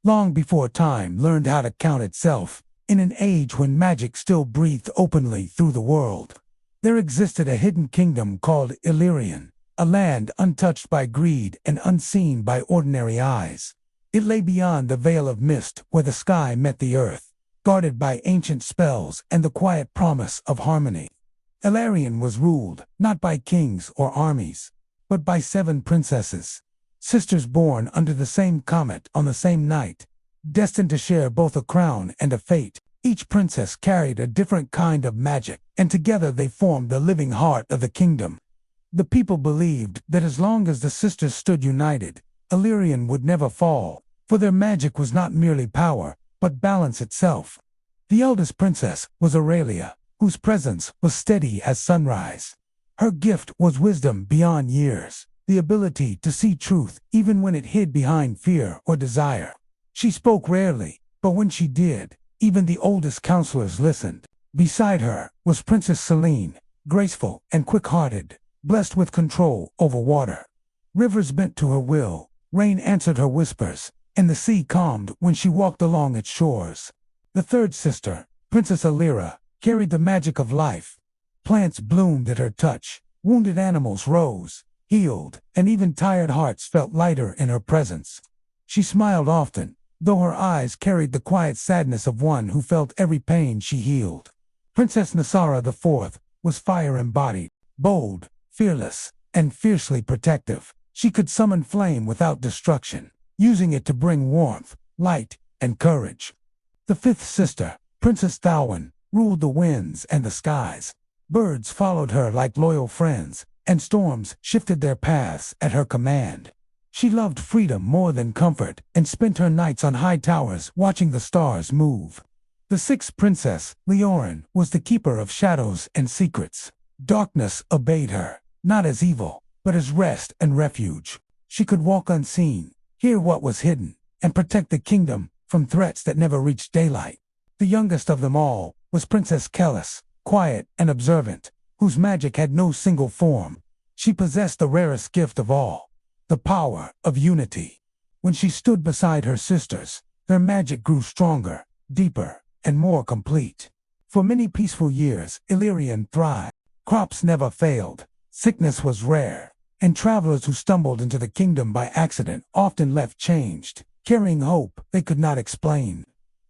long before time learned how to count itself, in an age when magic still breathed openly through the world. There existed a hidden kingdom called Illyrian, a land untouched by greed and unseen by ordinary eyes. It lay beyond the veil of mist where the sky met the earth, guarded by ancient spells and the quiet promise of harmony. Illyrian was ruled not by kings or armies, but by 7 princesses, sisters born under the same comet on the same night, destined to share both a crown and a fate. Each princess carried a different kind of magic, and together they formed the living heart of the kingdom. The people believed that as long as the sisters stood united, Illyrian would never fall, for their magic was not merely power, but balance itself. The eldest princess was Aurelia, whose presence was steady as sunrise. Her gift was wisdom beyond years, the ability to see truth even when it hid behind fear or desire. She spoke rarely, but when she did, even the oldest counselors listened. Beside her was Princess Selene, graceful and quick-hearted, blessed with control over water. Rivers bent to her will, rain answered her whispers, and the sea calmed when she walked along its shores. The third sister, Princess Alira, carried the magic of life. Plants bloomed at her touch, wounded animals rose, healed, and even tired hearts felt lighter in her presence. She smiled often, though her eyes carried the quiet sadness of one who felt every pain she healed. Princess Nasara IV was fire embodied, bold, fearless, and fiercely protective. She could summon flame without destruction, using it to bring warmth, light, and courage. The fifth sister, Princess Thalwyn, ruled the winds and the skies. Birds followed her like loyal friends, and storms shifted their paths at her command. She loved freedom more than comfort, and spent her nights on high towers watching the stars move. The sixth princess, Leorin, was the keeper of shadows and secrets. Darkness obeyed her, not as evil, but as rest and refuge. She could walk unseen, hear what was hidden, and protect the kingdom from threats that never reached daylight. The youngest of them all was Princess Kellis, quiet and observant, whose magic had no single form. She possessed the rarest gift of all, the power of unity. When she stood beside her sisters, their magic grew stronger, deeper, and more complete. For many peaceful years, Illyrian thrived. Crops never failed, sickness was rare, and travelers who stumbled into the kingdom by accident often left changed, carrying hope they could not explain.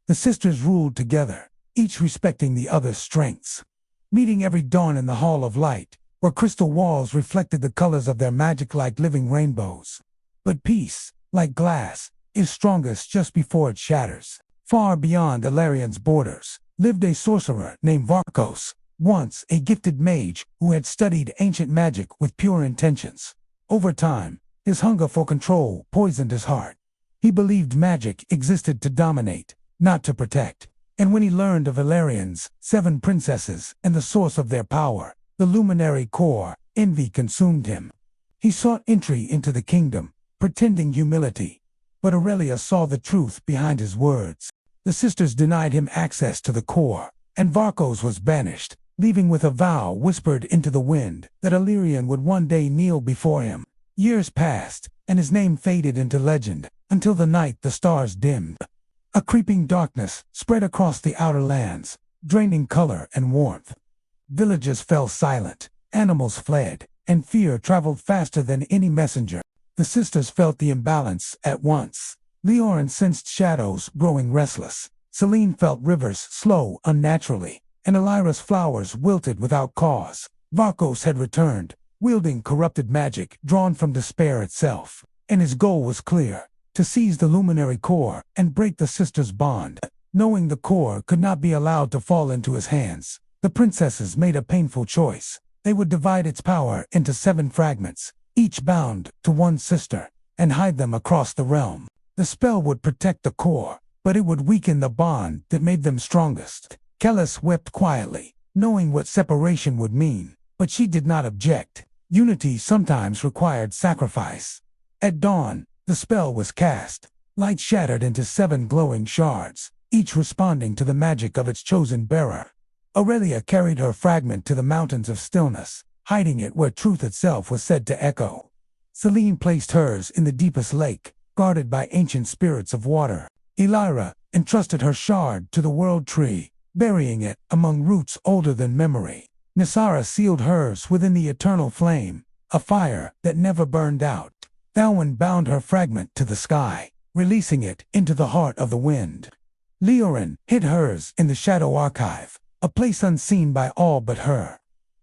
The sisters ruled together, each respecting the other's strengths, meeting every dawn in the Hall of Light, where crystal walls reflected the colors of their magic like living rainbows. But peace, like glass, is strongest just before it shatters. Far beyond Illyrian's borders lived a sorcerer named Varkos, once a gifted mage who had studied ancient magic with pure intentions. Over time, his hunger for control poisoned his heart. He believed magic existed to dominate, not to protect. And when he learned of Illyrian's 7 princesses and the source of their power, the luminary core, envy consumed him. He sought entry into the kingdom, pretending humility. But Aurelia saw the truth behind his words. The sisters denied him access to the core, and Varkos was banished, leaving with a vow whispered into the wind that Illyrian would one day kneel before him. Years passed, and his name faded into legend, until the night the stars dimmed. A creeping darkness spread across the outer lands, draining color and warmth. Villages fell silent, animals fled, and fear traveled faster than any messenger. The sisters felt the imbalance at once. Leorin sensed shadows growing restless. Selene felt rivers slow unnaturally, and Alira's flowers wilted without cause. Varkos had returned, wielding corrupted magic drawn from despair itself, and his goal was clear: to seize the luminary core and break the sisters' bond. Knowing the core could not be allowed to fall into his hands, the princesses made a painful choice. They would divide its power into 7 fragments, each bound to one sister, and hide them across the realm. The spell would protect the core, but it would weaken the bond that made them strongest. Kellis wept quietly, knowing what separation would mean, but she did not object. Unity sometimes required sacrifice. At dawn, the spell was cast. Light shattered into 7 glowing shards, each responding to the magic of its chosen bearer. Aurelia carried her fragment to the mountains of stillness, hiding it where truth itself was said to echo. Selene placed hers in the deepest lake, guarded by ancient spirits of water. Elira entrusted her shard to the world tree, burying it among roots older than memory. Nisara sealed hers within the eternal flame, a fire that never burned out. Thalwyn bound her fragment to the sky, releasing it into the heart of the wind. Leorin hid hers in the Shadow Archive, a place unseen by all but her.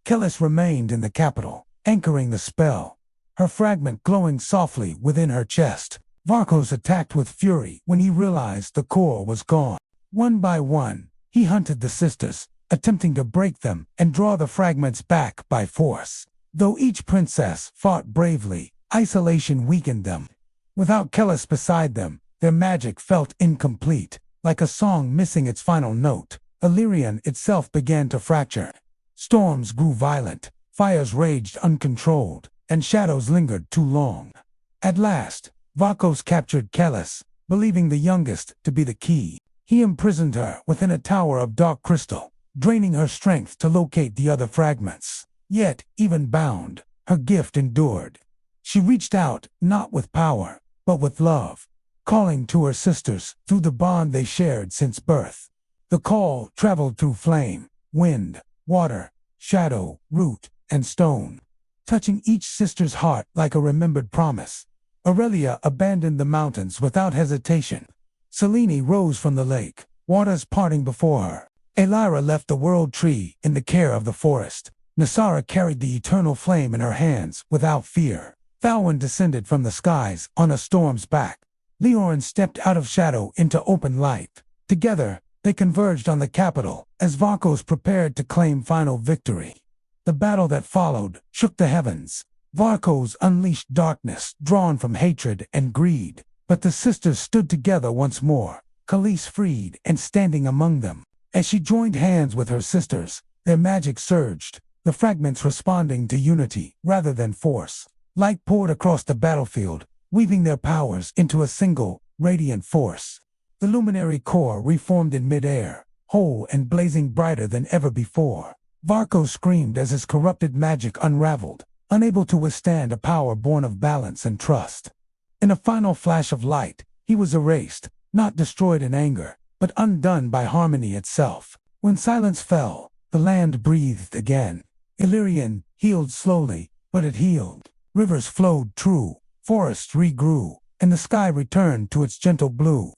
Kellis remained in the capital, anchoring the spell, her fragment glowing softly within her chest. Varkos attacked with fury when he realized the core was gone. One by one, he hunted the sisters, attempting to break them and draw the fragments back by force. Though each princess fought bravely, isolation weakened them. Without Kellis beside them, their magic felt incomplete, like a song missing its final note. Illyrian itself began to fracture. Storms grew violent, fires raged uncontrolled, and shadows lingered too long. At last, Varkos captured Kellis, believing the youngest to be the key. He imprisoned her within a tower of dark crystal, draining her strength to locate the other fragments. Yet, even bound, her gift endured. She reached out, not with power, but with love, calling to her sisters through the bond they shared since birth. The call traveled through flame, wind, water, shadow, root, and stone, touching each sister's heart like a remembered promise. Aurelia abandoned the mountains without hesitation. Selene rose from the lake, waters parting before her. Elira left the world tree in the care of the forest. Nisara carried the eternal flame in her hands without fear. Thalwyn descended from the skies on a storm's back. Leorin stepped out of shadow into open light. Together, they converged on the capital as Varkos prepared to claim final victory. The battle that followed shook the heavens. Varkos unleashed darkness drawn from hatred and greed, but the sisters stood together once more, Khalees freed and standing among them. As she joined hands with her sisters, their magic surged, the fragments responding to unity rather than force. Light poured across the battlefield, weaving their powers into a single, radiant force. The luminary core reformed in midair, whole and blazing brighter than ever before. Varkos screamed as his corrupted magic unraveled, unable to withstand a power born of balance and trust. In a final flash of light, he was erased, not destroyed in anger, but undone by harmony itself. When silence fell, the land breathed again. Illyrian healed slowly, but it healed. Rivers flowed true, forests regrew, and the sky returned to its gentle blue.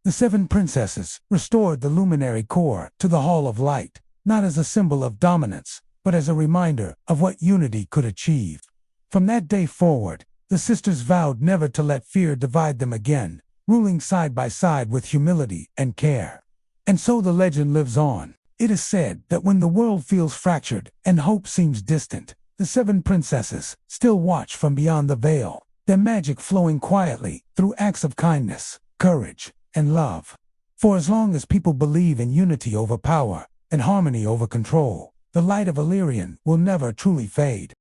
The 7 princesses restored the luminary core to the Hall of Light, not as a symbol of dominance, but as a reminder of what unity could achieve. From that day forward, the sisters vowed never to let fear divide them again, ruling side by side with humility and care. And so the legend lives on. It is said that when the world feels fractured and hope seems distant, the 7 princesses still watch from beyond the veil, their magic flowing quietly through acts of kindness, courage, and love. For as long as people believe in unity over power and harmony over control, the light of Illyrian will never truly fade.